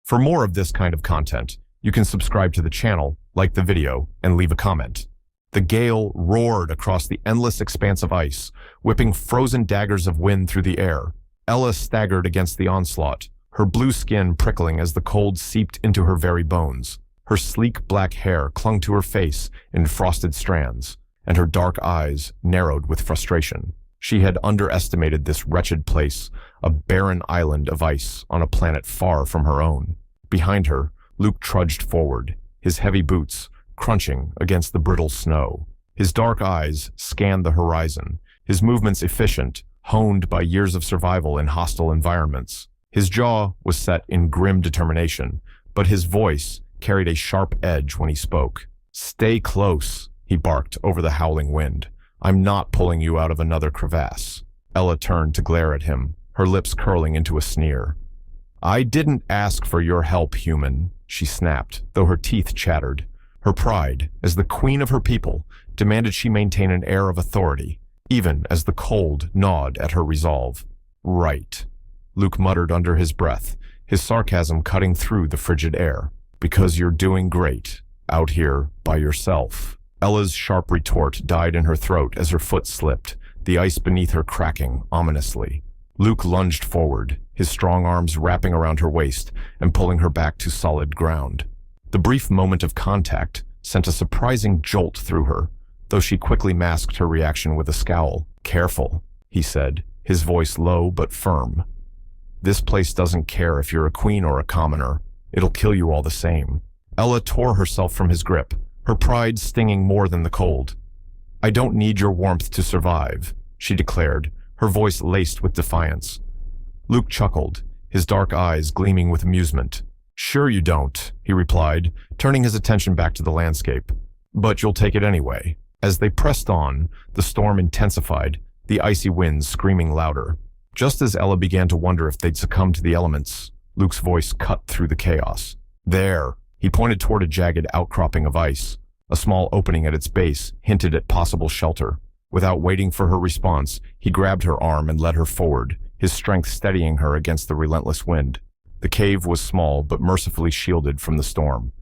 For more of this kind of content, you can subscribe to the channel, like the video, and leave a comment. The gale roared across the endless expanse of ice, whipping frozen daggers of wind through the air. Ella staggered against the onslaught, her blue skin prickling as the cold seeped into her very bones. Her sleek black hair clung to her face in frosted strands, and her dark eyes narrowed with frustration. She had underestimated this wretched place, a barren island of ice on a planet far from her own. Behind her, Luke trudged forward, his heavy boots crunching against the brittle snow. His dark eyes scanned the horizon, his movements efficient, honed by years of survival in hostile environments. His jaw was set in grim determination, but his voice carried a sharp edge when he spoke. "Stay close," he barked over the howling wind. "I'm not pulling you out of another crevasse." Ella turned to glare at him, her lips curling into a sneer. "I didn't ask for your help, human," she snapped, though her teeth chattered. Her pride, as the queen of her people, demanded she maintain an air of authority, even as the cold gnawed at her resolve. "Right," Luke muttered under his breath, his sarcasm cutting through the frigid air. "Because you're doing great, out here by yourself." Ella's sharp retort died in her throat as her foot slipped, the ice beneath her cracking ominously. Luke lunged forward, his strong arms wrapping around her waist and pulling her back to solid ground. The brief moment of contact sent a surprising jolt through her, though she quickly masked her reaction with a scowl. "Careful," he said, his voice low but firm. "This place doesn't care if you're a queen or a commoner. It'll kill you all the same." Ella tore herself from his grip, her pride stinging more than the cold. "I don't need your warmth to survive," she declared, her voice laced with defiance. Luke chuckled, his dark eyes gleaming with amusement. "Sure you don't," he replied, turning his attention back to the landscape. "But you'll take it anyway." As they pressed on, the storm intensified, the icy winds screaming louder. Just as Ella began to wonder if they'd succumb to the elements, Luke's voice cut through the chaos. "There!" He pointed toward a jagged outcropping of ice. A small opening at its base hinted at possible shelter. Without waiting for her response, he grabbed her arm and led her forward, his strength steadying her against the relentless wind. The cave was small but mercifully shielded from the storm.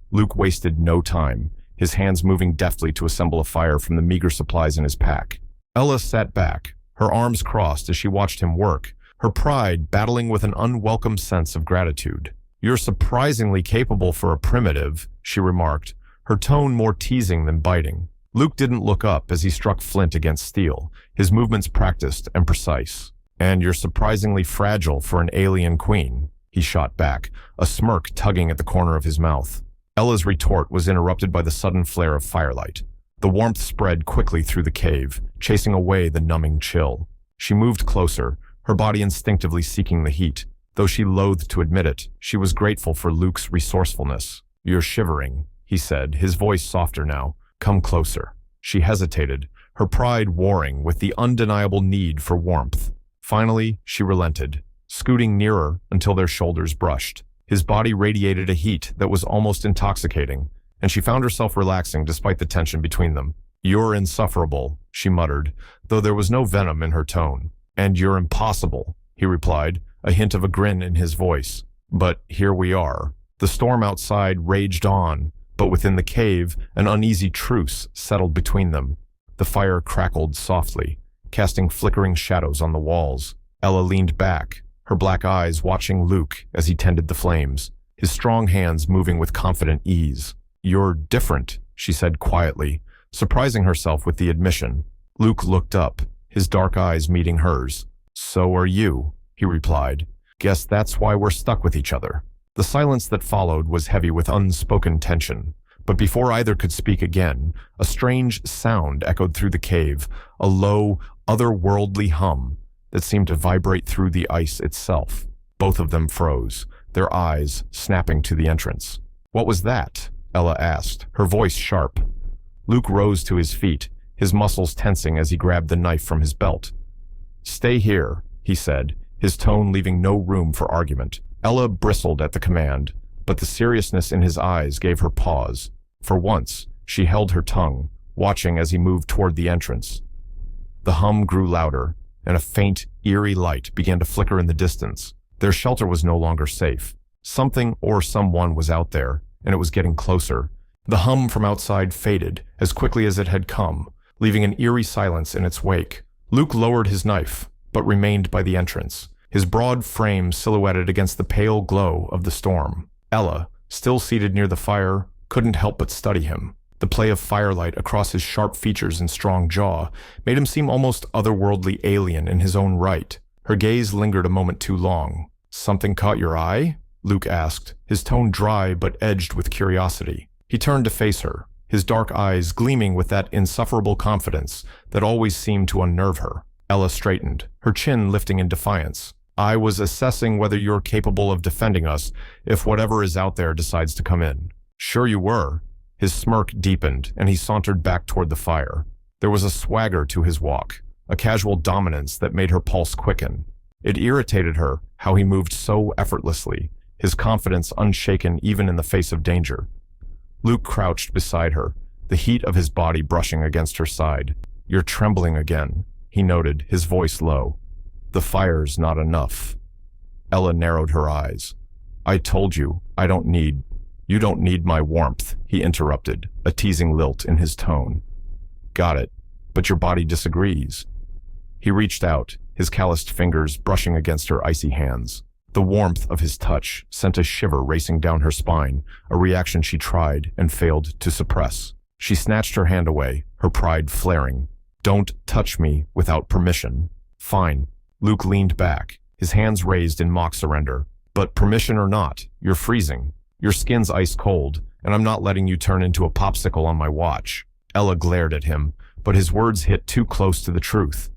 Luke wasted no time, his hands moving deftly to assemble a fire from the meager supplies in his pack. Ella sat back, her arms crossed as she watched him work, her pride battling with an unwelcome sense of gratitude. "You're surprisingly capable for a primitive," she remarked, her tone more teasing than biting. Luke didn't look up as he struck flint against steel, his movements practiced and precise. "And you're surprisingly fragile for an alien queen," he shot back, a smirk tugging at the corner of his mouth. Ella's retort was interrupted by the sudden flare of firelight. The warmth spread quickly through the cave, chasing away the numbing chill. She moved closer, her body instinctively seeking the heat. Though she loathed to admit it, she was grateful for Luke's resourcefulness. "You're shivering," he said, his voice softer now. "Come closer." She hesitated, her pride warring with the undeniable need for warmth. Finally, she relented, scooting nearer until their shoulders brushed. His body radiated a heat that was almost intoxicating, and she found herself relaxing despite the tension between them. "You're insufferable," she muttered, though there was no venom in her tone. "And you're impossible," he replied, a hint of a grin in his voice. "But here we are." The storm outside raged on, but within the cave, an uneasy truce settled between them. The fire crackled softly, casting flickering shadows on the walls. Ella leaned back, her black eyes watching Luke as he tended the flames, his strong hands moving with confident ease. "You're different," she said quietly, surprising herself with the admission. Luke looked up, his dark eyes meeting hers. "So are you," he replied. "Guess that's why we're stuck with each other." The silence that followed was heavy with unspoken tension. But before either could speak again, a strange sound echoed through the cave, a low, otherworldly hum that seemed to vibrate through the ice itself. Both of them froze, their eyes snapping to the entrance. "What was that?" Ella asked, her voice sharp. Luke rose to his feet, his muscles tensing as he grabbed the knife from his belt. "Stay here," he said, his tone leaving no room for argument. Ella bristled at the command, but the seriousness in his eyes gave her pause. For once, she held her tongue, watching as he moved toward the entrance. The hum grew louder, and a faint, eerie light began to flicker in the distance. Their shelter was no longer safe. Something or someone was out there, and it was getting closer. The hum from outside faded as quickly as it had come, leaving an eerie silence in its wake. Luke lowered his knife, but remained by the entrance, his broad frame silhouetted against the pale glow of the storm. Ella, still seated near the fire, couldn't help but study him. The play of firelight across his sharp features and strong jaw made him seem almost otherworldly alien in his own right. Her gaze lingered a moment too long. "Something caught your eye?" Luke asked, his tone dry but edged with curiosity. He turned to face her, his dark eyes gleaming with that insufferable confidence that always seemed to unnerve her. Ella straightened, her chin lifting in defiance. "I was assessing whether you're capable of defending us if whatever is out there decides to come in." "Sure you were." His smirk deepened, and he sauntered back toward the fire. There was a swagger to his walk, a casual dominance that made her pulse quicken. It irritated her how he moved so effortlessly, his confidence unshaken even in the face of danger. Luke crouched beside her, the heat of his body brushing against her side. "You're trembling again," he noted, his voice low. "The fire's not enough." Ella narrowed her eyes. "I told you, You don't need my warmth," he interrupted, a teasing lilt in his tone. "Got it, but your body disagrees." He reached out, his calloused fingers brushing against her icy hands. The warmth of his touch sent a shiver racing down her spine, a reaction she tried and failed to suppress. She snatched her hand away, her pride flaring. "Don't touch me without permission." "Fine." Luke leaned back, his hands raised in mock surrender. "But permission or not, you're freezing. Your skin's ice cold, and I'm not letting you turn into a popsicle on my watch." Ella glared at him, but his words hit too close to the truth.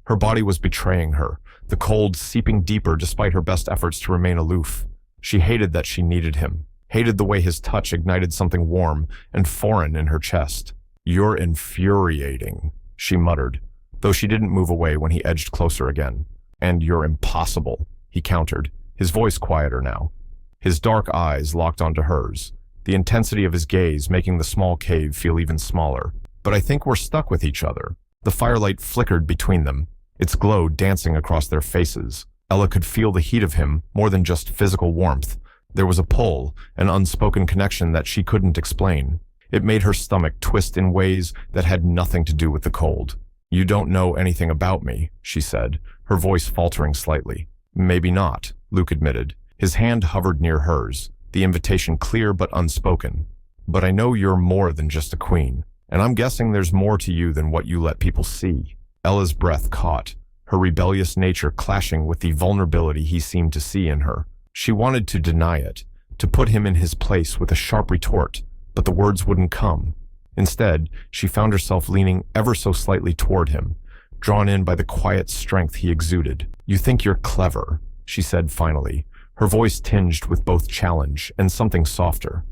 Her body was betraying her, the cold seeping deeper despite her best efforts to remain aloof. She hated that she needed him, hated the way his touch ignited something warm and foreign in her chest. "You're infuriating," she muttered, though she didn't move away when he edged closer again. "And you're impossible," he countered, his voice quieter now. His dark eyes locked onto hers, the intensity of his gaze making the small cave feel even smaller. "But I think we're stuck with each other." The firelight flickered between them, its glow dancing across their faces. Ella could feel the heat of him more than just physical warmth. There was a pull, an unspoken connection that she couldn't explain. It made her stomach twist in ways that had nothing to do with the cold. "You don't know anything about me," she said, her voice faltering slightly. "Maybe not," Luke admitted. His hand hovered near hers, the invitation clear but unspoken. "But I know you're more than just a queen, and I'm guessing there's more to you than what you let people see." Ella's breath caught, her rebellious nature clashing with the vulnerability he seemed to see in her. She wanted to deny it, to put him in his place with a sharp retort, but the words wouldn't come. Instead, she found herself leaning ever so slightly toward him, drawn in by the quiet strength he exuded. "You think you're clever," she said finally, her voice tinged with both challenge and something softer.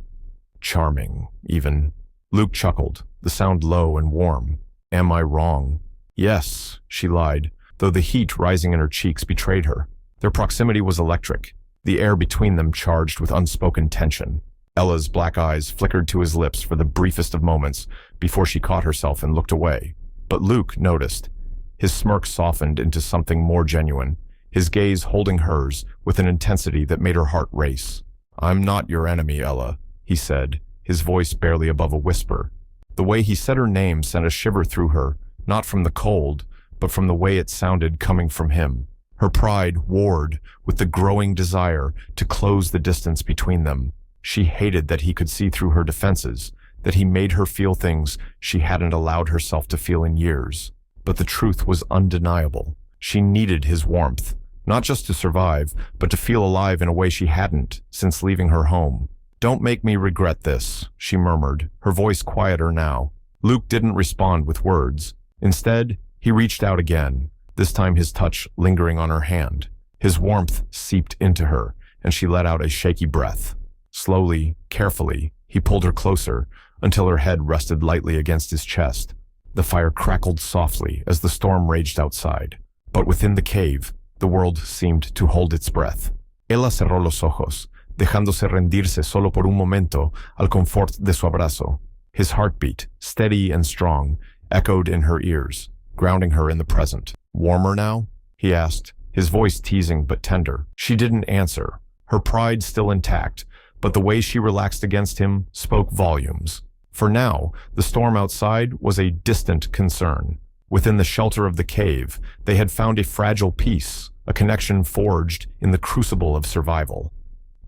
"Charming, even." Luke chuckled, the sound low and warm. "Am I wrong?" "Yes," she lied, though the heat rising in her cheeks betrayed her. Their proximity was electric, the air between them charged with unspoken tension. Ella's black eyes flickered to his lips for the briefest of moments before she caught herself and looked away. But Luke noticed. His smirk softened into something more genuine, his gaze holding hers with an intensity that made her heart race. "I'm not your enemy, Ella," he said, his voice barely above a whisper. The way he said her name sent a shiver through her, not from the cold, but from the way it sounded coming from him. Her pride warred with the growing desire to close the distance between them. She hated that he could see through her defenses, that he made her feel things she hadn't allowed herself to feel in years. But the truth was undeniable. She needed his warmth. Not just to survive, but to feel alive in a way she hadn't since leaving her home. "Don't make me regret this," she murmured, her voice quieter now. Luke didn't respond with words. Instead, he reached out again, this time his touch lingering on her hand. His warmth seeped into her, and she let out a shaky breath. Slowly, carefully, he pulled her closer until her head rested lightly against his chest. The fire crackled softly as the storm raged outside. But within the cave, the world seemed to hold its breath. Ella cerró los ojos, dejándose rendirse solo por un momento al confort de su abrazo. His heartbeat, steady and strong, echoed in her ears, grounding her in the present. "Warmer now?" he asked, his voice teasing but tender. She didn't answer, her pride still intact, but the way she relaxed against him spoke volumes. For now, the storm outside was a distant concern. Within the shelter of the cave, they had found a fragile peace, a connection forged in the crucible of survival.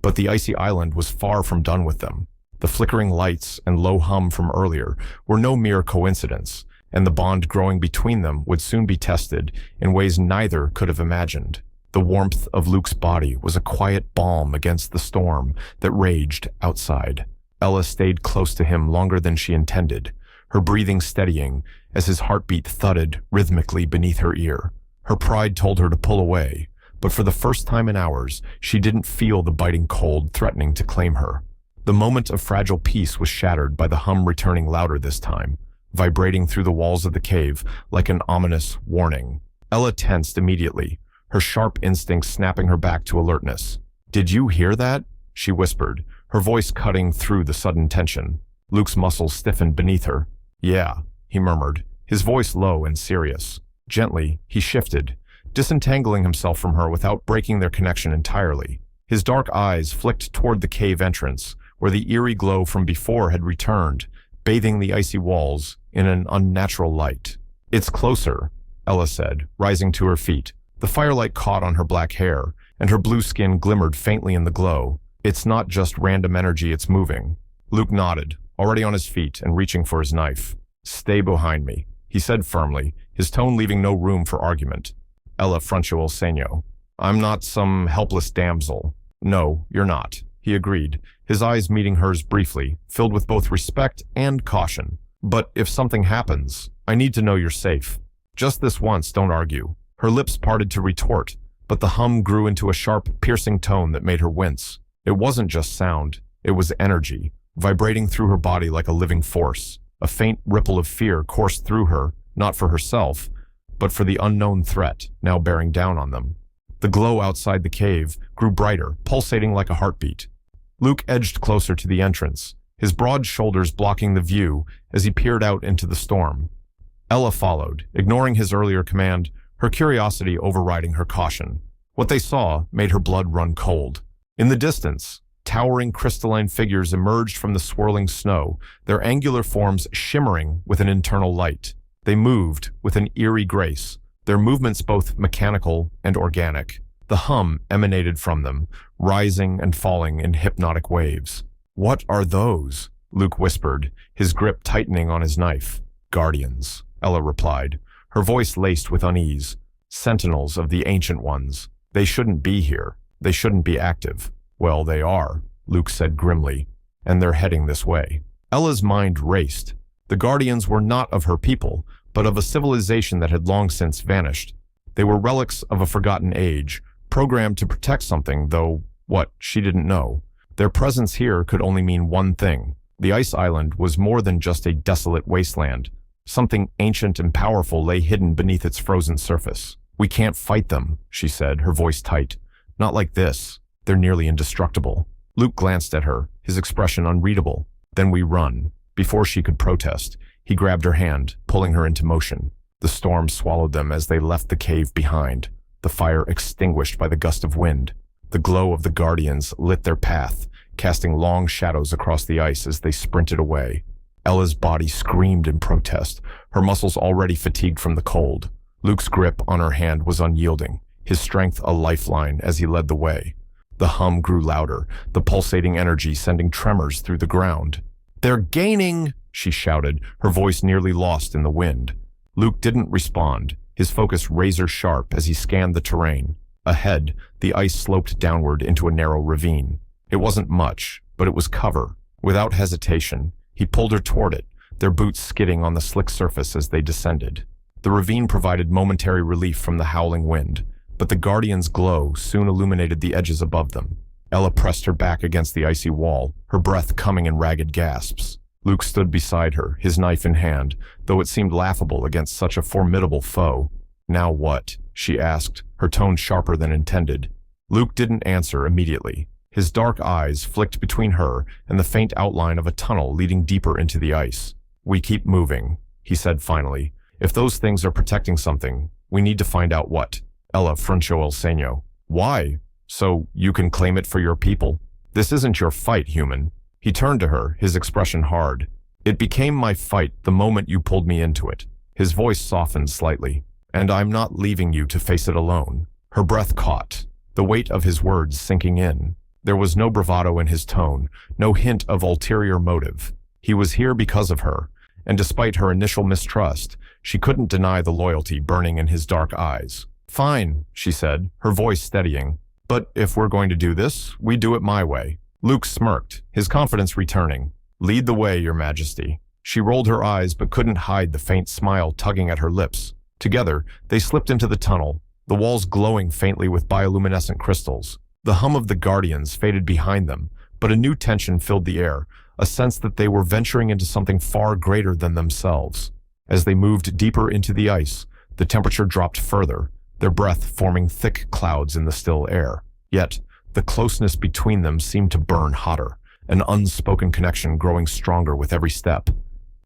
But the icy island was far from done with them. The flickering lights and low hum from earlier were no mere coincidence, and the bond growing between them would soon be tested in ways neither could have imagined. The warmth of Luke's body was a quiet balm against the storm that raged outside. Ella stayed close to him longer than she intended, her breathing steadying as his heartbeat thudded rhythmically beneath her ear. Her pride told her to pull away, but for the first time in hours, she didn't feel the biting cold threatening to claim her. The moment of fragile peace was shattered by the hum returning louder this time, vibrating through the walls of the cave like an ominous warning. Ella tensed immediately, her sharp instincts snapping her back to alertness. "Did you hear that?" she whispered, her voice cutting through the sudden tension. Luke's muscles stiffened beneath her. "Yeah," he murmured, his voice low and serious. Gently, he shifted, disentangling himself from her without breaking their connection entirely. His dark eyes flicked toward the cave entrance, where the eerie glow from before had returned, bathing the icy walls in an unnatural light. "It's closer," Ella said, rising to her feet. The firelight caught on her black hair, and her blue skin glimmered faintly in the glow. "It's not just random energy, it's moving." Luke nodded, already on his feet and reaching for his knife. "Stay behind me," he said firmly, his tone leaving no room for argument. Ella frunchio il segno. "I'm not some helpless damsel." "No, you're not," he agreed, his eyes meeting hers briefly, filled with both respect and caution. "But if something happens, I need to know you're safe. Just this once, don't argue." Her lips parted to retort, but the hum grew into a sharp, piercing tone that made her wince. It wasn't just sound, it was energy, vibrating through her body like a living force. A faint ripple of fear coursed through her, not for herself, but for the unknown threat now bearing down on them. The glow outside the cave grew brighter, pulsating like a heartbeat. Luke edged closer to the entrance, his broad shoulders blocking the view as he peered out into the storm. Ella followed, ignoring his earlier command, her curiosity overriding her caution. What they saw made her blood run cold. In the distance, towering crystalline figures emerged from the swirling snow, their angular forms shimmering with an internal light. They moved with an eerie grace, their movements both mechanical and organic. The hum emanated from them, rising and falling in hypnotic waves. "What are those?" Luke whispered, his grip tightening on his knife. "Guardians," Ella replied, her voice laced with unease. "Sentinels of the Ancient Ones. They shouldn't be here. They shouldn't be active." "Well, they are," Luke said grimly, "and they're heading this way." Ella's mind raced. The Guardians were not of her people, but of a civilization that had long since vanished. They were relics of a forgotten age, programmed to protect something, though what, she didn't know. Their presence here could only mean one thing. The ice island was more than just a desolate wasteland. Something ancient and powerful lay hidden beneath its frozen surface. "We can't fight them," she said, her voice tight. "Not like this. They're nearly indestructible." Luke glanced at her, his expression unreadable. "Then we run." Before she could protest, he grabbed her hand, pulling her into motion. The storm swallowed them as they left the cave behind, the fire extinguished by the gust of wind. The glow of the Guardians lit their path, casting long shadows across the ice as they sprinted away. Ella's body screamed in protest, her muscles already fatigued from the cold. Luke's grip on her hand was unyielding, his strength a lifeline as he led the way. The hum grew louder, the pulsating energy sending tremors through the ground. "They're gaining!" she shouted, her voice nearly lost in the wind. Luke didn't respond, his focus razor-sharp as he scanned the terrain. Ahead, the ice sloped downward into a narrow ravine. It wasn't much, but it was cover. Without hesitation, he pulled her toward it, their boots skidding on the slick surface as they descended. The ravine provided momentary relief from the howling wind, but the Guardian's glow soon illuminated the edges above them. Ella pressed her back against the icy wall, her breath coming in ragged gasps. Luke stood beside her, his knife in hand, though it seemed laughable against such a formidable foe. "Now what?" she asked, her tone sharper than intended. Luke didn't answer immediately. His dark eyes flicked between her and the faint outline of a tunnel leading deeper into the ice. "We keep moving," he said finally. "If those things are protecting something, we need to find out what." Ella frunchio il segno. "Why?" So you can claim it for your people? This isn't your fight, human. He turned to her, his expression hard. It became my fight the moment you pulled me into it. His voice softened slightly. And I'm not leaving you to face it alone. Her breath caught, the weight of his words sinking in. There was no bravado in his tone, no hint of ulterior motive. He was here because of her, and despite her initial mistrust, she couldn't deny the loyalty burning in his dark eyes. Fine, she said, her voice steadying. But if we're going to do this, we do it my way. Luke smirked, his confidence returning. Lead the way, Your Majesty. She rolled her eyes but couldn't hide the faint smile tugging at her lips. Together, they slipped into the tunnel, the walls glowing faintly with bioluminescent crystals. The hum of the Guardians faded behind them, but a new tension filled the air, a sense that they were venturing into something far greater than themselves. As they moved deeper into the ice, the temperature dropped further, their breath forming thick clouds in the still air. Yet, the closeness between them seemed to burn hotter, an unspoken connection growing stronger with every step.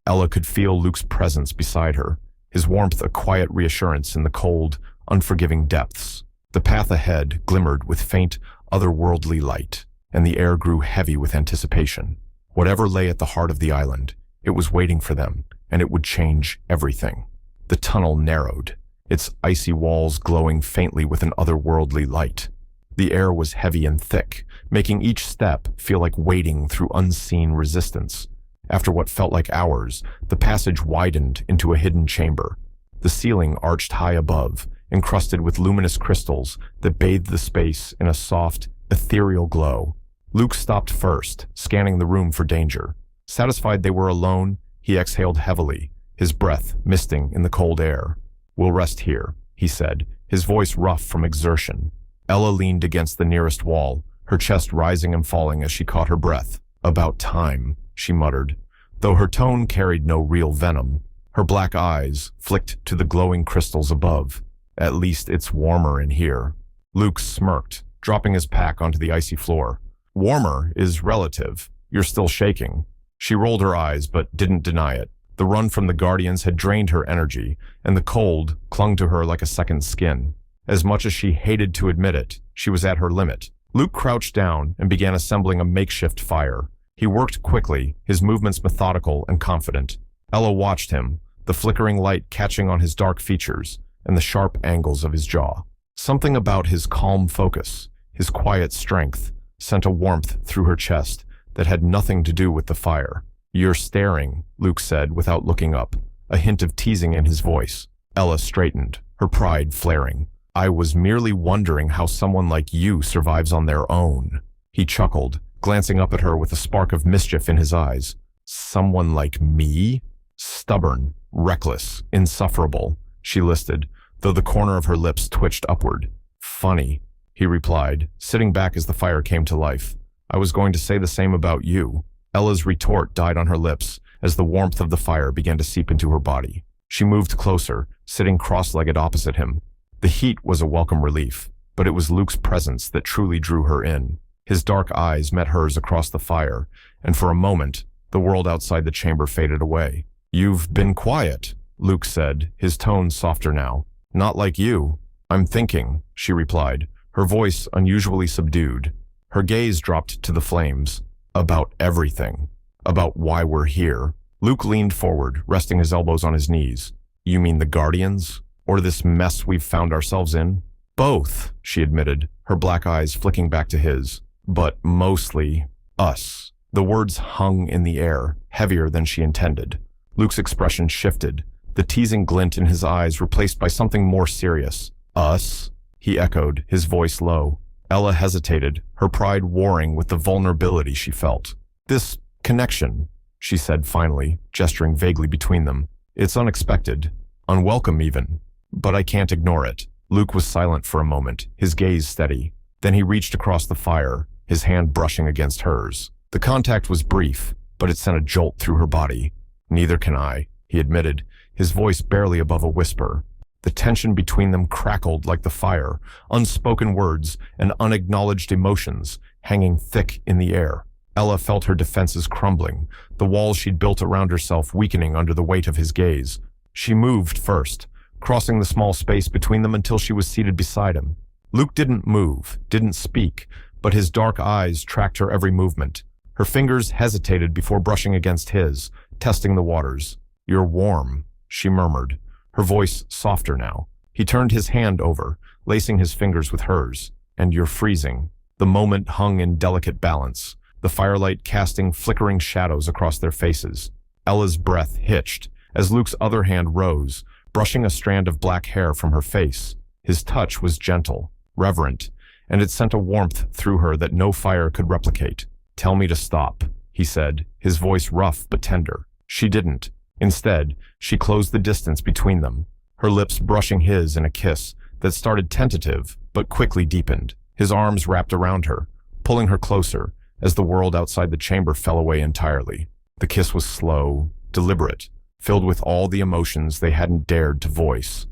Ella could feel Luke's presence beside her, his warmth a quiet reassurance in the cold, unforgiving depths. The path ahead glimmered with faint, otherworldly light, and the air grew heavy with anticipation. Whatever lay at the heart of the island, it was waiting for them, and it would change everything. The tunnel narrowed, its icy walls glowing faintly with an otherworldly light. The air was heavy and thick, making each step feel like wading through unseen resistance. After what felt like hours, the passage widened into a hidden chamber. The ceiling arched high above, encrusted with luminous crystals that bathed the space in a soft, ethereal glow. Luke stopped first, scanning the room for danger. Satisfied they were alone, he exhaled heavily, his breath misting in the cold air. We'll rest here, he said, his voice rough from exertion. Ella leaned against the nearest wall, her chest rising and falling as she caught her breath. About time, she muttered, though her tone carried no real venom. Her black eyes flicked to the glowing crystals above. At least it's warmer in here. Luke smirked, dropping his pack onto the icy floor. Warmer is relative. You're still shaking. She rolled her eyes but didn't deny it. The run from the Guardians had drained her energy, and the cold clung to her like a second skin. As much as she hated to admit it, she was at her limit. Luke crouched down and began assembling a makeshift fire. He worked quickly, his movements methodical and confident. Ella watched him, the flickering light catching on his dark features and the sharp angles of his jaw. Something about his calm focus, his quiet strength, sent a warmth through her chest that had nothing to do with the fire. You're staring, Luke said without looking up, a hint of teasing in his voice. Ella straightened, her pride flaring. I was merely wondering how someone like you survives on their own. He chuckled, glancing up at her with a spark of mischief in his eyes. Someone like me? Stubborn, reckless, insufferable, she listed, though the corner of her lips twitched upward. Funny, he replied, sitting back as the fire came to life. I was going to say the same about you. Ella's retort died on her lips as the warmth of the fire began to seep into her body. She moved closer, sitting cross-legged opposite him. The heat was a welcome relief, but it was Luke's presence that truly drew her in. His dark eyes met hers across the fire, and for a moment, the world outside the chamber faded away. You've been quiet, Luke said, his tone softer now. Not like you. I'm thinking, she replied, her voice unusually subdued. Her gaze dropped to the flames. About everything. About why we're here. Luke leaned forward, resting his elbows on his knees. You mean the Guardians? Or this mess we've found ourselves in? Both, she admitted, her black eyes flicking back to his. But mostly, us. The words hung in the air, heavier than she intended. Luke's expression shifted, the teasing glint in his eyes replaced by something more serious. Us? He echoed, his voice low. Ella hesitated, her pride warring with the vulnerability she felt. This connection, she said finally, gesturing vaguely between them. It's unexpected, unwelcome even. But I can't ignore it. Luke was silent for a moment, his gaze steady. Then he reached across the fire, his hand brushing against hers. The contact was brief, but it sent a jolt through her body. Neither can I, he admitted, his voice barely above a whisper. The tension between them crackled like the fire, unspoken words and unacknowledged emotions hanging thick in the air. Ella felt her defenses crumbling, the walls she'd built around herself weakening under the weight of his gaze. She moved first, crossing the small space between them until she was seated beside him. Luke didn't move, didn't speak, but his dark eyes tracked her every movement. Her fingers hesitated before brushing against his, testing the waters. "You're warm," she murmured, her voice softer now. He turned his hand over, lacing his fingers with hers. "And you're freezing." The moment hung in delicate balance, the firelight casting flickering shadows across their faces. Ella's breath hitched as Luke's other hand rose, brushing a strand of black hair from her face. His touch was gentle, reverent, and it sent a warmth through her that no fire could replicate. "Tell me to stop," he said, his voice rough but tender. She didn't. Instead, she closed the distance between them, her lips brushing his in a kiss that started tentative but quickly deepened. His arms wrapped around her, pulling her closer as the world outside the chamber fell away entirely. The kiss was slow, deliberate, filled with all the emotions they hadn't dared to voice.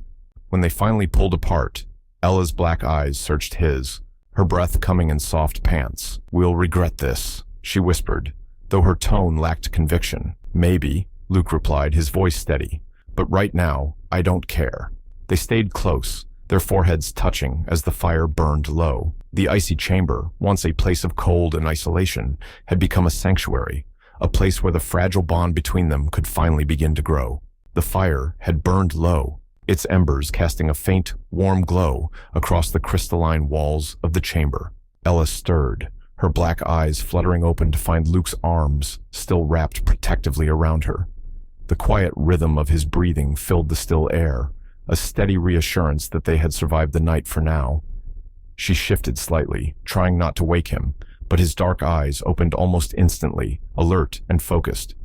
When they finally pulled apart, Ella's black eyes searched his, her breath coming in soft pants. "We'll regret this," she whispered, though her tone lacked conviction. "Maybe," Luke replied, his voice steady. "But right now, I don't care." They stayed close, their foreheads touching as the fire burned low. The icy chamber, once a place of cold and isolation, had become a sanctuary, a place where the fragile bond between them could finally begin to grow. The fire had burned low, its embers casting a faint, warm glow across the crystalline walls of the chamber. Ella stirred, her black eyes fluttering open to find Luke's arms still wrapped protectively around her. The quiet rhythm of his breathing filled the still air, a steady reassurance that they had survived the night for now. She shifted slightly, trying not to wake him, but his dark eyes opened almost instantly, alert and focused.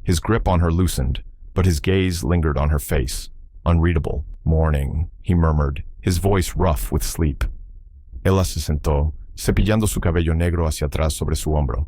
His grip on her loosened, but his gaze lingered on her face. Unreadable. "Morning," he murmured, his voice rough with sleep. Ella se sentó, cepillando su cabello negro hacia atrás sobre su hombro.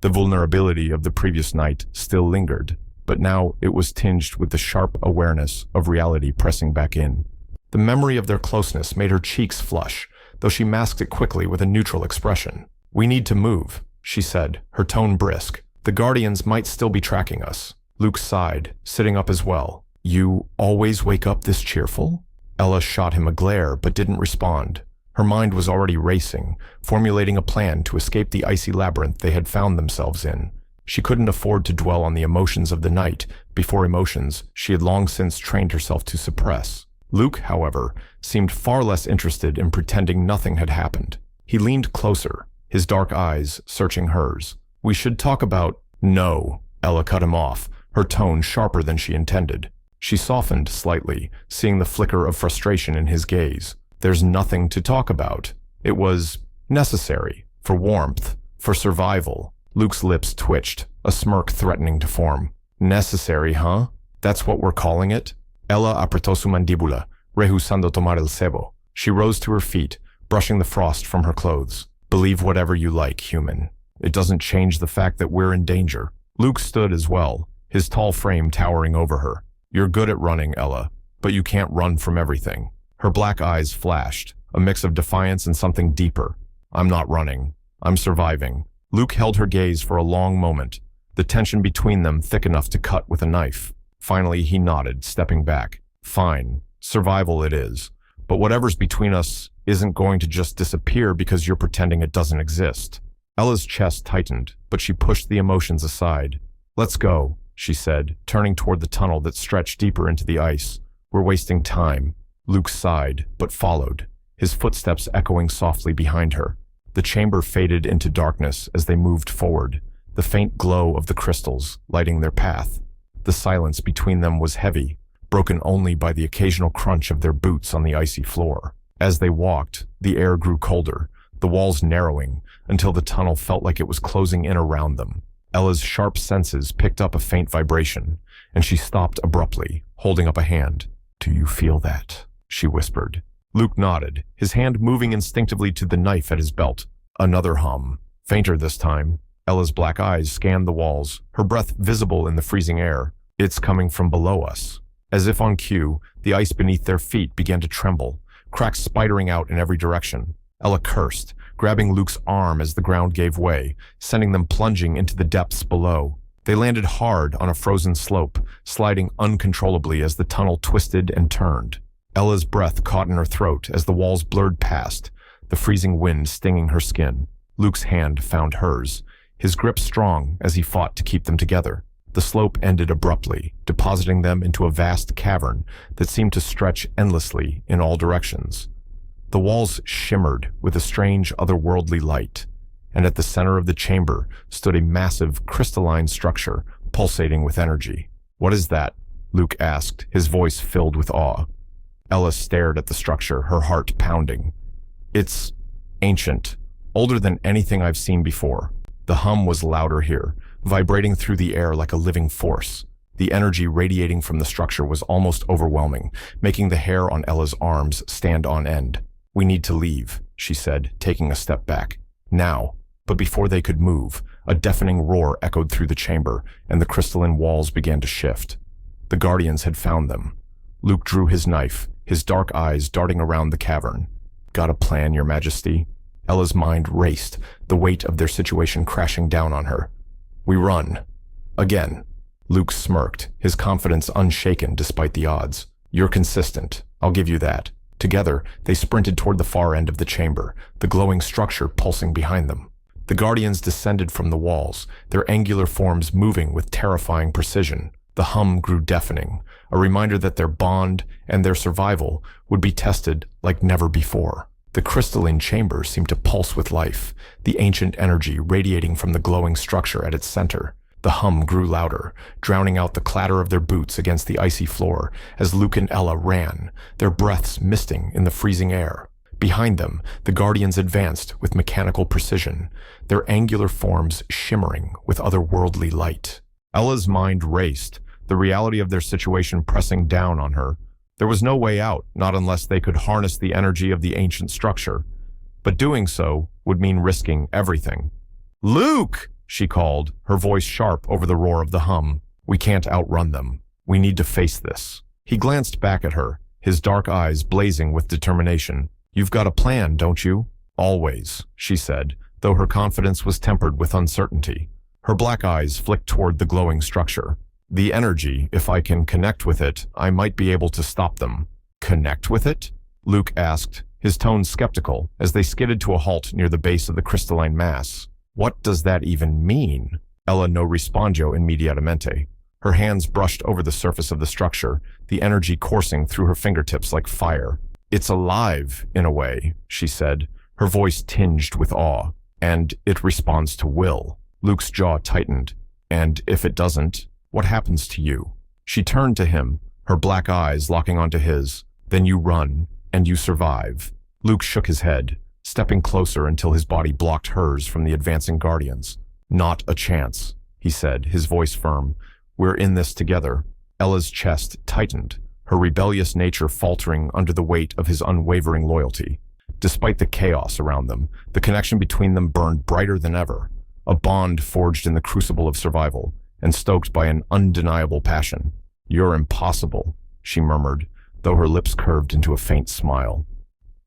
The vulnerability of the previous night still lingered, but now it was tinged with the sharp awareness of reality pressing back in. The memory of their closeness made her cheeks flush, though she masked it quickly with a neutral expression. "We need to move," she said, her tone brisk. "The Guardians might still be tracking us." Luke sighed, sitting up as well. "You always wake up this cheerful?" Ella shot him a glare but didn't respond. Her mind was already racing, formulating a plan to escape the icy labyrinth they had found themselves in. She couldn't afford to dwell on the emotions of the night before emotions she had long since trained herself to suppress. Luke, however, seemed far less interested in pretending nothing had happened. He leaned closer, his dark eyes searching hers. "We should talk about—" "No," Ella cut him off, her tone sharper than she intended. She softened slightly, seeing the flicker of frustration in his gaze. "There's nothing to talk about. It was necessary, for warmth, for survival." Luke's lips twitched, a smirk threatening to form. "Necessary, huh? That's what we're calling it?" Ella apretó su mandíbula, rehusando tomar el cebo. She rose to her feet, brushing the frost from her clothes. "Believe whatever you like, human. It doesn't change the fact that we're in danger." Luke stood as well, his tall frame towering over her. "You're good at running, Ella, but you can't run from everything." Her black eyes flashed, a mix of defiance and something deeper. "I'm not running. I'm surviving." Luke held her gaze for a long moment, the tension between them thick enough to cut with a knife. Finally, he nodded, stepping back. "Fine. Survival it is. But whatever's between us isn't going to just disappear because you're pretending it doesn't exist." Ella's chest tightened, but she pushed the emotions aside. "Let's go," she said, turning toward the tunnel that stretched deeper into the ice. "We're wasting time." Luke sighed, but followed, his footsteps echoing softly behind her. The chamber faded into darkness as they moved forward, the faint glow of the crystals lighting their path. The silence between them was heavy, broken only by the occasional crunch of their boots on the icy floor. As they walked, the air grew colder, the walls narrowing, until the tunnel felt like it was closing in around them. Ella's sharp senses picked up a faint vibration, and she stopped abruptly, holding up a hand. "Do you feel that?" she whispered. Luke nodded, his hand moving instinctively to the knife at his belt. Another hum, fainter this time. Ella's black eyes scanned the walls, her breath visible in the freezing air. "It's coming from below us." As if on cue, the ice beneath their feet began to tremble, cracks spidering out in every direction. Ella cursed, grabbing Luke's arm as the ground gave way, sending them plunging into the depths below. They landed hard on a frozen slope, sliding uncontrollably as the tunnel twisted and turned. Ella's breath caught in her throat as the walls blurred past, the freezing wind stinging her skin. Luke's hand found hers, his grip strong as he fought to keep them together. The slope ended abruptly, depositing them into a vast cavern that seemed to stretch endlessly in all directions. The walls shimmered with a strange otherworldly light, and at the center of the chamber stood a massive crystalline structure pulsating with energy. "What is that?" Luke asked, his voice filled with awe. Ella stared at the structure, her heart pounding. "It's ancient, older than anything I've seen before." The hum was louder here, vibrating through the air like a living force. The energy radiating from the structure was almost overwhelming, making the hair on Ella's arms stand on end. "We need to leave," she said, taking a step back. "Now." But before they could move, a deafening roar echoed through the chamber, and the crystalline walls began to shift. The Guardians had found them. Luke drew his knife, his dark eyes darting around the cavern. "Got a plan, Your Majesty?" Ella's mind raced, the weight of their situation crashing down on her. "We run." Again. Luke smirked, his confidence unshaken despite the odds. "You're consistent, I'll give you that." Together, they sprinted toward the far end of the chamber, the glowing structure pulsing behind them. The Guardians descended from the walls, their angular forms moving with terrifying precision. The hum grew deafening, a reminder that their bond and their survival would be tested like never before. The crystalline chamber seemed to pulse with life, the ancient energy radiating from the glowing structure at its center. The hum grew louder, drowning out the clatter of their boots against the icy floor as Luke and Ella ran, their breaths misting in the freezing air. Behind them, the Guardians advanced with mechanical precision, their angular forms shimmering with otherworldly light. Ella's mind raced, the reality of their situation pressing down on her. There was no way out, not unless they could harness the energy of the ancient structure. But doing so would mean risking everything. "Luke!" she called, her voice sharp over the roar of the hum. "We can't outrun them. We need to face this." He glanced back at her, his dark eyes blazing with determination. "You've got a plan, don't you?" "Always," she said, though her confidence was tempered with uncertainty. Her black eyes flicked toward the glowing structure. "The energy, if I can connect with it, I might be able to stop them." "Connect with it?" Luke asked, his tone skeptical, as they skidded to a halt near the base of the crystalline mass. "What does that even mean?" Ella no respondio immediatamente. Her hands brushed over the surface of the structure, the energy coursing through her fingertips like fire. "It's alive, in a way," she said, her voice tinged with awe. "And it responds to will." Luke's jaw tightened. "And if it doesn't, what happens to you?" She turned to him, her black eyes locking onto his. "Then you run, and you survive." Luke shook his head, stepping closer until his body blocked hers from the advancing Guardians. "Not a chance," he said, his voice firm. "We're in this together." Ella's chest tightened, her rebellious nature faltering under the weight of his unwavering loyalty. Despite the chaos around them, the connection between them burned brighter than ever, a bond forged in the crucible of survival and stoked by an undeniable passion. "You're impossible," she murmured, though her lips curved into a faint smile.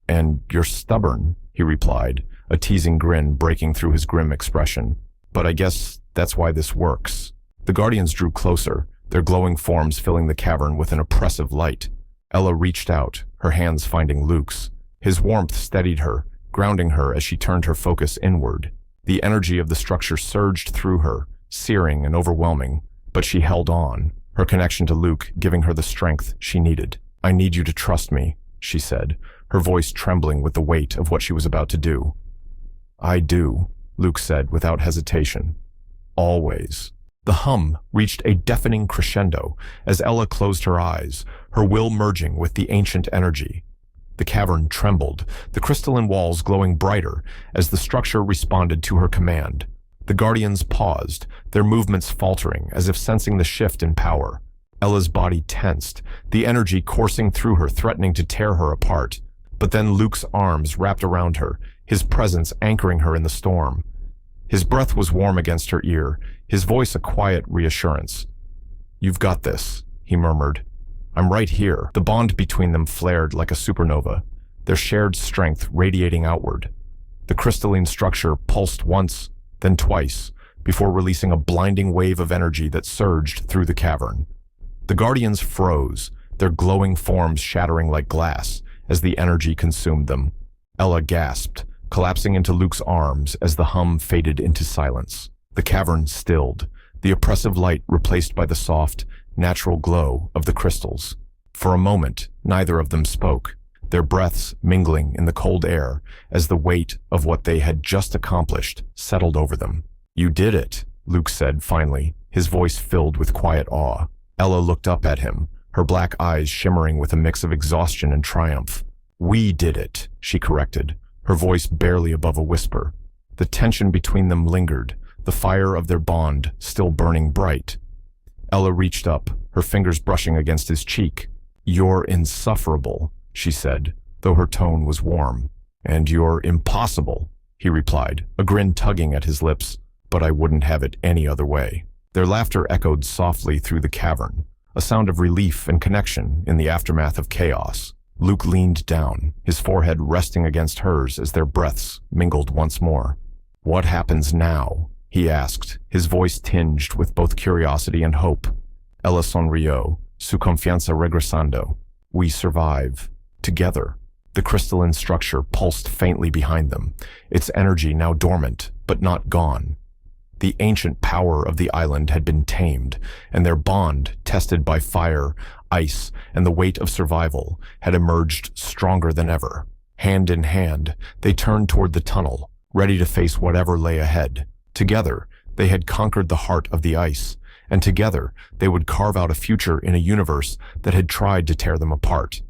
"And you're stubborn," he replied, a teasing grin breaking through his grim expression. "But I guess that's why this works." The Guardians drew closer, their glowing forms filling the cavern with an oppressive light. Ella reached out, her hands finding Luke's. His warmth steadied her, grounding her as she turned her focus inward. The energy of the structure surged through her, searing and overwhelming, but she held on, her connection to Luke giving her the strength she needed. "I need you to trust me," she said, her voice trembling with the weight of what she was about to do. "I do," Luke said without hesitation. "Always." The hum reached a deafening crescendo as Ella closed her eyes, her will merging with the ancient energy. The cavern trembled, the crystalline walls glowing brighter as the structure responded to her command. The Guardians paused, their movements faltering as if sensing the shift in power. Ella's body tensed, the energy coursing through her threatening to tear her apart. But then Luke's arms wrapped around her, his presence anchoring her in the storm. His breath was warm against her ear, his voice a quiet reassurance. "You've got this," he murmured. "I'm right here." The bond between them flared like a supernova, their shared strength radiating outward. The crystalline structure pulsed once, then twice, before releasing a blinding wave of energy that surged through the cavern. The Guardians froze, their glowing forms shattering like glass as the energy consumed them. Ella gasped, collapsing into Luke's arms as the hum faded into silence. The cavern stilled, the oppressive light replaced by the soft, natural glow of the crystals. For a moment, neither of them spoke, their breaths mingling in the cold air as the weight of what they had just accomplished settled over them. "You did it," Luke said finally, his voice filled with quiet awe. Ella looked up at him, her black eyes shimmering with a mix of exhaustion and triumph. "We did it," she corrected, her voice barely above a whisper. The tension between them lingered, the fire of their bond still burning bright. Ella reached up, her fingers brushing against his cheek. "You're insufferable," she said, though her tone was warm. "And you're impossible," he replied, a grin tugging at his lips. "But I wouldn't have it any other way." Their laughter echoed softly through the cavern, a sound of relief and connection in the aftermath of chaos. Luke leaned down, his forehead resting against hers as their breaths mingled once more. "What happens now?" he asked, his voice tinged with both curiosity and hope. Ella sonrió, su confianza regresando. "We survive. Together." The crystalline structure pulsed faintly behind them, its energy now dormant, but not gone. The ancient power of the island had been tamed, and their bond, tested by fire, ice, and the weight of survival, had emerged stronger than ever. Hand in hand, they turned toward the tunnel, ready to face whatever lay ahead. Together, they had conquered the heart of the ice, and together they would carve out a future in a universe that had tried to tear them apart.